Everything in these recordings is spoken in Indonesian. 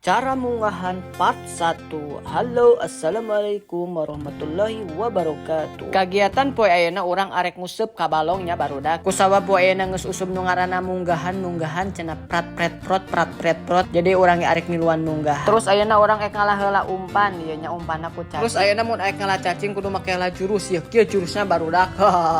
Cara munggahan part 1. Halo, assalamualaikum warahmatullahi wabarakatuh. Kagiatan poe ayeuna urang arek nguseup ka balongnya barudak. Kusawa poe ayeuna geus usum nu ngaranna munggahan cenah prat pret prot. Jadi urang arek miluan munggah. Terus ayeuna urang ek ngalah heula umpan, ieu nya umpanna ku cacing. Terus ayeuna mun arek ngalah cacing kudu make heula jurus ieu. Kieu jurusna barudak.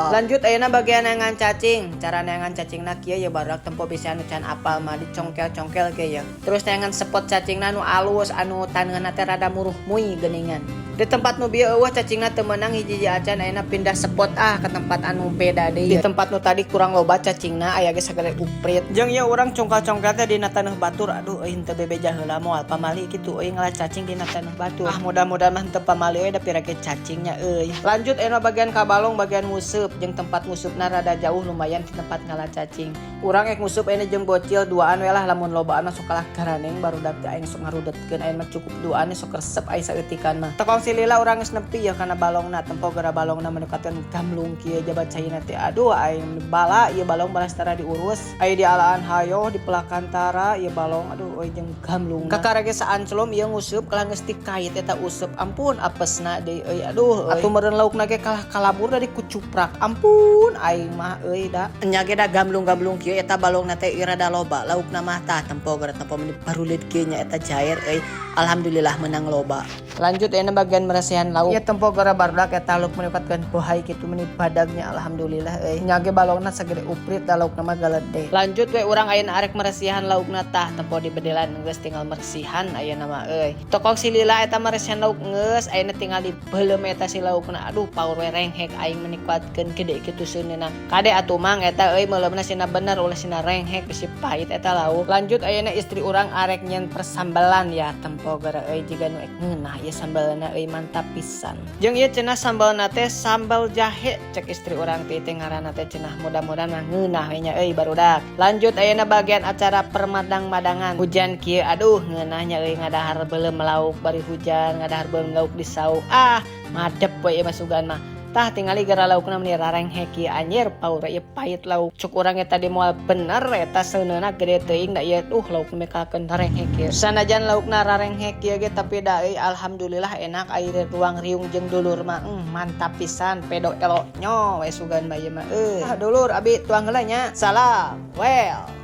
Lanjut ayeuna bagian ngan cacing. Cara ngan cacingna kieu ya barudak tempo bisa anu can apal mah dicongkel-congkel ge ya. Terus ngan sepot cacing anu alus anu taneuna teh rada muruh muy geuningan. Di tempat nu bieu eueuh cacingna teu meunang hiji acan ayeuna pindah spot ke tempat anu beda deui. Di tempat nu tadi kurang loba cacingna aya ge sagede uprit. Jeung ieu urang congkal-congkal teh dina taneuh batur. Aduh euy henteu bebeja heula moal pamali kitu euy ngalah cacing dina taneuh batur. Mudah-mudahan mah henteu pamali euy da pirage cacingnya euy. Lanjut ayeuna bagian kabalong bagian nguseup jeung tempat ngusupna rada jauh lumayan di tempat ngalah cacing. Urang ek nguseup ayeuna jeung bocil duaan we lah lamun lobaan mah sok kalah karaneng barudak teh aing sok ngarudetkeun ayeuna mah cukup duaan sok resep aya saeutikan mah. Tekong silila urang geus nepi ya kana balongna tempo gara balongna mendekatkeun gamlung kieu jabat caina teh aduh aing bala ieu balong balas tara diurus aya di alaan hayo di pelakantara ieu balong aduh euy jeung gamlung kakarage saanclom ieu nguseup kalah geus dikait eta useup ampun apesna deui euy aduh atuh meureun laukna ge kalah kalabur da dikucuprak ampun aing mah euy da nya ge da gamlung kieu eta balongna teh irada loba laukna mah tah tempo gara tempo menit barulit kieu nya eta jair euy alhamdulillah menang loba. Lanjut ayeuna bagian meresihan lauk. Ya tempo gara barudak eta lauk menipatkeun bohay kitu menit badagnya alhamdulillah euy. Nya ge balongna sagede uprit da laukna mah galede. Lanjut we urang ayeuna arek meresihan laukna tah tempo dibedelan geus tinggal meresihan ayeuna mah euy. Tokong silila eta meresihan lauk geus ayeuna tinggal dibeulem eta si laukna. Aduh paur we renghek aing menikmatkeun gede kitu seuneuna. Kade atuh mang eta euy meuleumna sina bener ulah sina renghek bisi pahit eta lauk. Lanjut ayeuna istri urang arek nyen persambelan ya tempo gara euy jiga nu ek ngeunah ieu sambalna euy mantap pisan. Jeung ieu cenah sambalna teh sambal jahe cek istri urang teh ngaranna teh cenah mudah-mudahan mah ngeunah we nya euy barudak. Lanjut ayeuna bagian acara permadang-madangan. Hujan kieu aduh ngeunahnya euy ngadahar beuleum lauk bari hujan ngadahar beuleum lauk di sauk. Madep we ieu masugan mah. Tah tingali gara laukna meni rarenghek ieu anjir paur ieu pahit lauk. Cuk urang eta di moal bener eta seuneuna gede teuing da ieu lauk mekakeun rarenghek ieu. Sanajan laukna rarenghek ieu ge tapi da euy alhamdulillah enak air ruang riung jeung dulur mah mantap pisan pedo eloknyo we sugan bae mah dulur abi tuang heula nya. Salam. Well.